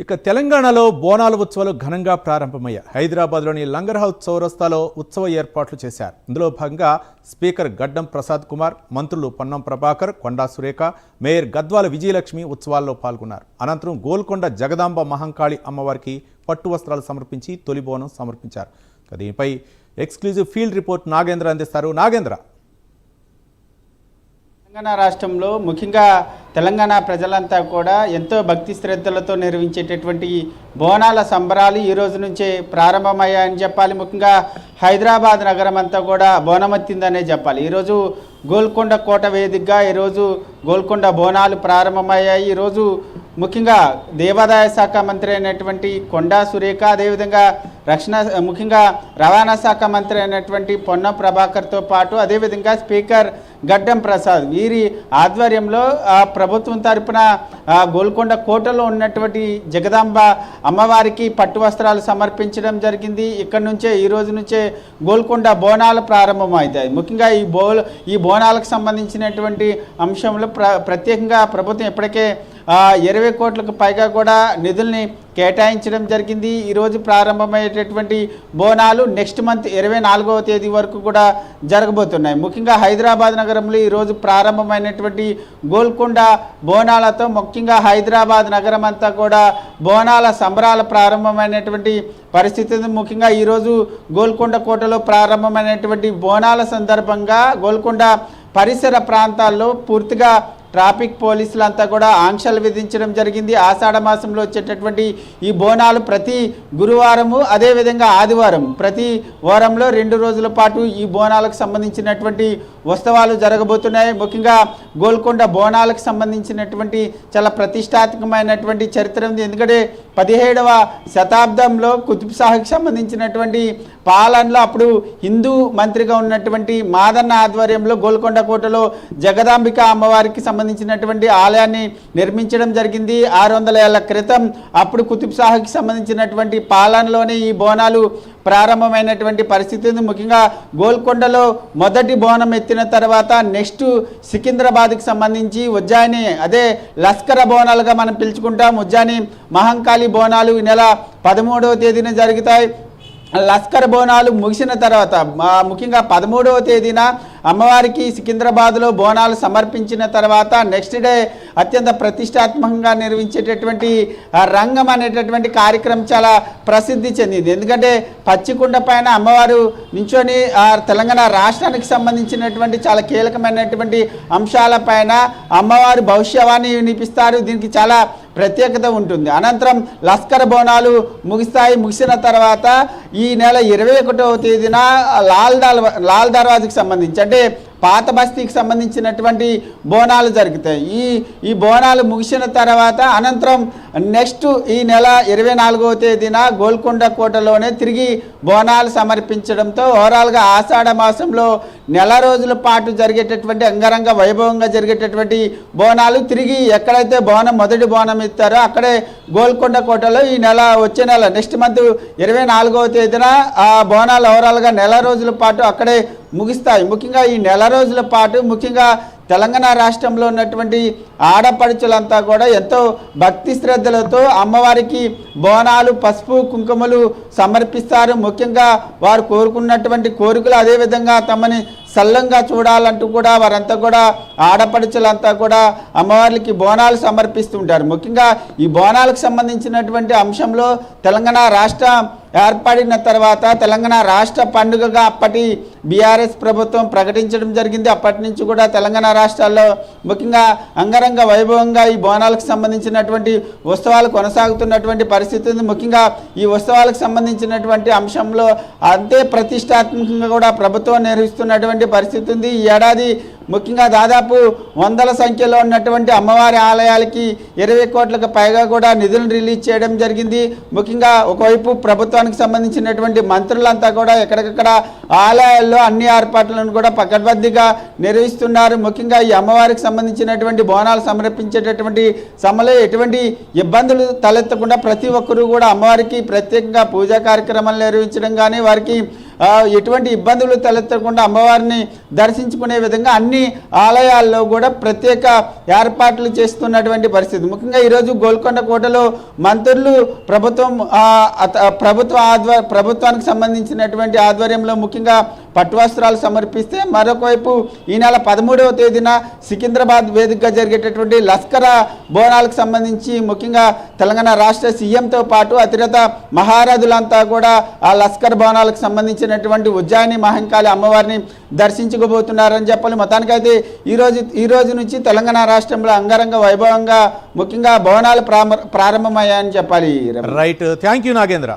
ఇక తెలంగాణలో బోనాల ఉత్సవాలు ఘనంగా ప్రారంభమయ్యాయి. హైదరాబాద్లోని లంగర్ హౌస్ చౌరస్తాలో ఉత్సవ ఏర్పాట్లు చేశారు. ఇందులో భాగంగా స్పీకర్ గడ్డం ప్రసాద్ కుమార్, మంత్రులు పొన్నం ప్రభాకర్, కొండా సురేఖ, మేయర్ గద్వాల విజయలక్ష్మి ఉత్సవాల్లో పాల్గొన్నారు. అనంతరం గోల్కొండ జగదాంబ మహంకాళి అమ్మవారికి పట్టు వస్త్రాలు సమర్పించి తొలి బోనం సమర్పించారు. దీనిపై ఎక్స్క్లూజివ్ ఫీల్డ్ రిపోర్ట్ నాగేంద్ర అందిస్తారు. నాగేంద్ర, తెలంగాణ రాష్ట్రంలో ముఖ్యంగా తెలంగాణ ప్రజలంతా కూడా ఎంతో భక్తి శ్రద్ధలతో నిర్వహించేటటువంటి బోనాల సంబరాలు ఈ రోజు నుంచే ప్రారంభమయ్యాయని చెప్పాలి. ముఖ్యంగా హైదరాబాద్ నగరం అంతా కూడా బోనమెత్తిందనే చెప్పాలి. ఈరోజు గోల్కొండ కోట వేదికగా ఈరోజు గోల్కొండ బోనాలు ప్రారంభమయ్యాయి. ఈరోజు ముఖ్యంగా దేవాదాయ శాఖ మంత్రి అయినటువంటి కొండా సురేఖ, అదేవిధంగా ముఖ్యంగా రవాణా శాఖ మంత్రి అయినటువంటి పొన్నం ప్రభాకర్తో పాటు అదేవిధంగా స్పీకర్ గడ్డం ప్రసాద్ వీరి ఆధ్వర్యంలో ప్రభుత్వం తరపున గోల్కొండ కోటలో ఉన్నటువంటి జగదాంబ అమ్మవారికి పట్టు వస్త్రాలు సమర్పించడం జరిగింది. ఇక్కడ నుంచే ఈ రోజు నుంచే గోల్కొండ బోనాలు ప్రారంభమవుతాయి. ముఖ్యంగా ఈ బోనాలకు సంబంధించినటువంటి అంశంలో ప్రత్యేకంగా ప్రభుత్వం ఇప్పటికే 20 కోట్లకు పైగా కూడా నిధుల్ని కేటాయించడం జరిగింది. ఈరోజు ప్రారంభమయ్యేటటువంటి బోనాలు నెక్స్ట్ మంత్ 24వ తేదీ వరకు కూడా జరగబోతున్నాయి. ముఖ్యంగా హైదరాబాద్ నగరంలో ఈరోజు ప్రారంభమైనటువంటి గోల్కొండ బోనాలతో ముఖ్యంగా హైదరాబాద్ నగరం అంతా కూడా బోనాల సంబరాల ప్రారంభమైనటువంటి పరిస్థితి. ముఖ్యంగా ఈరోజు గోల్కొండ కోటలో ప్రారంభమైనటువంటి బోనాల సందర్భంగా గోల్కొండ పరిసర ప్రాంతాల్లో పూర్తిగా ట్రాఫిక్ పోలీసులంతా కూడా ఆంక్షలు విధించడం జరిగింది. ఆషాఢ మాసంలో వచ్చేటటువంటి ఈ బోనాలు ప్రతి గురువారము అదేవిధంగా ఆదివారం ప్రతి వారంలో 2 రోజుల పాటు ఈ బోనాలకు సంబంధించినటువంటి ఉత్సవాలు జరగబోతున్నాయి. ముఖ్యంగా గోల్కొండ బోనాలకు సంబంధించినటువంటి చాలా ప్రతిష్టాత్మకమైనటువంటి చరిత్ర ఉంది. ఎందుకంటే 17వ శతాబ్దంలో కుతుబ్ షాహీకి సంబంధించినటువంటి పాలనలో అప్పుడు హిందూ మంత్రిగా ఉన్నటువంటి మాదన్న ఆధ్వర్యంలో గోల్కొండ కోటలో జగదాంబిక అమ్మవారికి సంబంధించినటువంటి ఆలయాన్ని నిర్మించడం జరిగింది. 600 ఏళ్ల క్రితం అప్పుడు కుతుబ్ షాహీకి సంబంధించినటువంటి పాలనలోనే ఈ బోనాలు ప్రారంభమైనటువంటి పరిస్థితి ఉంది. ముఖ్యంగా గోల్కొండలో మొదటి బోనం ఎత్తిన తర్వాత నెక్స్ట్ సికింద్రాబాద్కి సంబంధించి ఉజ్జయిని అదే లస్కర బోనాలుగా మనం పిలుచుకుంటాం. ఉజ్జయిని మహంకాళి బోనాలు ఈ నెల 13వ తేదీన జరుగుతాయి. లస్కర్ బోనాలు ముగిసిన తర్వాత ముఖ్యంగా 13వ తేదీన అమ్మవారికి సికింద్రాబాద్లో బోనాలు సమర్పించిన తర్వాత నెక్స్ట్ డే అత్యంత ప్రతిష్టాత్మకంగా నిర్వహించేటటువంటి రంగం అనేటటువంటి కార్యక్రమం చాలా ప్రసిద్ధి చెందింది. ఎందుకంటే పచ్చికుండ పైన అమ్మవారు నించొని తెలంగాణ రాష్ట్రానికి సంబంధించినటువంటి చాలా కీలకమైనటువంటి అంశాలపైన అమ్మవారు భవిష్యవాణి వినిపిస్తారు. దీనికి చాలా ప్రత్యేకత ఉంటుంది. అనంతరం లస్కర్ బోనాలు ముగిసిన తర్వాత ఈ నెల 21వ తేదీన లాల్ దర్వాజకి సంబంధించి అంటే పాత బస్తీకి సంబంధించినటువంటి బోనాలు జరుగుతాయి. ఈ బోనాలు ముగిసిన తర్వాత అనంతరం నెక్స్ట్ ఈ నెల 24వ తేదీన గోల్కొండ కోటలోనే తిరిగి బోనాలు సమర్పించడంతో ఓవరాల్గా ఆషాఢ మాసంలో నెల రోజుల పాటు జరిగేటటువంటి అంగరంగ వైభవంగా జరిగేటటువంటి బోనాలు తిరిగి ఎక్కడైతే మొదటి బోనం ఇస్తారో అక్కడే గోల్కొండ కోటలో ఈ నెల వచ్చే నెల నెక్స్ట్ మంత్ 24వ తేదీన ఆ బోనాలు ఓవరాల్గా నెల రోజుల పాటు అక్కడే ముగిస్తాయి. ముఖ్యంగా ఈ నెల రోజుల పాటు ముఖ్యంగా తెలంగాణ రాష్ట్రంలో ఉన్నటువంటి ఆడపడుచులంతా కూడా ఎంతో భక్తి శ్రద్ధలతో అమ్మవారికి బోనాలు పసుపు కుంకుమలు సమర్పిస్తారు. ముఖ్యంగా వారు కోరుకున్నటువంటి కోరికలు అదేవిధంగా తమని సల్లంగా చూడాలంటూ కూడా వారంతా కూడా ఆడపడుచులంతా కూడా అమ్మవారికి బోనాలు సమర్పిస్తుంటారు. ముఖ్యంగా ఈ బోనాలకు సంబంధించినటువంటి అంశంలో తెలంగాణ రాష్ట్రం ఏర్పడిన తర్వాత తెలంగాణ రాష్ట్ర పండుగగా అప్పటి బీఆర్ఎస్ ప్రభుత్వం ప్రకటించడం జరిగింది. అప్పటి నుంచి కూడా తెలంగాణ రాష్ట్రాల్లో ముఖ్యంగా అంగరంగ వైభవంగా ఈ బోనాలకు సంబంధించినటువంటి ఉత్సవాలు కొనసాగుతున్నటువంటి పరిస్థితి ఉంది. ముఖ్యంగా ఈ ఉత్సవాలకు సంబంధించినటువంటి అంశంలో అంతే ప్రతిష్టాత్మకంగా కూడా ప్రభుత్వం నిర్వహిస్తున్నటువంటి పరిస్థితి ఉంది. ఈ ఏడాది ముఖ్యంగా దాదాపు 100ల సంఖ్యలో ఉన్నటువంటి అమ్మవారి ఆలయాలకి 20 కోట్లకు పైగా కూడా నిధులు రిలీజ్ చేయడం జరిగింది. ముఖ్యంగా ఒకవైపు ప్రభుత్వానికి సంబంధించినటువంటి మంత్రులంతా కూడా ఎక్కడికక్కడ ఆలయాల్లో అన్ని ఏర్పాట్లను కూడా పకడ్బందీగా నిర్వహిస్తున్నారు. ముఖ్యంగా ఈ అమ్మవారికి సంబంధించినటువంటి బోనాలు సమర్పించేటటువంటి సమయంలో ఎటువంటి ఇబ్బందులు తలెత్తకుండా ప్రతి ఒక్కరూ కూడా అమ్మవారికి ప్రత్యేకంగా పూజా కార్యక్రమాలు నిర్వహించడం కానీ వారికి ఎటువంటి ఇబ్బందులు తలెత్తకుండా అమ్మవారిని దర్శించుకునే విధంగా అన్ని ఆలయాల్లో కూడా ప్రత్యేక ఏర్పాట్లు చేస్తున్నటువంటి పరిస్థితి. ముఖ్యంగా ఈరోజు గోల్కొండ కోటలో మంత్రులు ప్రభుత్వానికి సంబంధించినటువంటి ఆధ్వర్యంలో ముఖ్యంగా పట్టువస్త్రాలు సమర్పిస్తే, మరొక వైపు ఈ నెల 13వ తేదీన సికింద్రాబాద్ వేదికగా జరిగేటటువంటి లస్కర బోనాలకు సంబంధించి ముఖ్యంగా తెలంగాణ రాష్ట్ర సీఎంతో పాటు అతిరథ మహారథులంతా కూడా ఆ లస్కర్ బోనాలకు సంబంధించినటువంటి ఉజ్జయిని మహంకాళి అమ్మవారిని దర్శించుకోబోతున్నారని చెప్పాలి. మొత్తానికైతే ఈ రోజు నుంచి తెలంగాణ రాష్ట్రంలో అంగరంగ వైభవంగా ముఖ్యంగా బోనాలు ప్రారంభమయ్యాయని చెప్పాలి. Right, thank you Nagendra.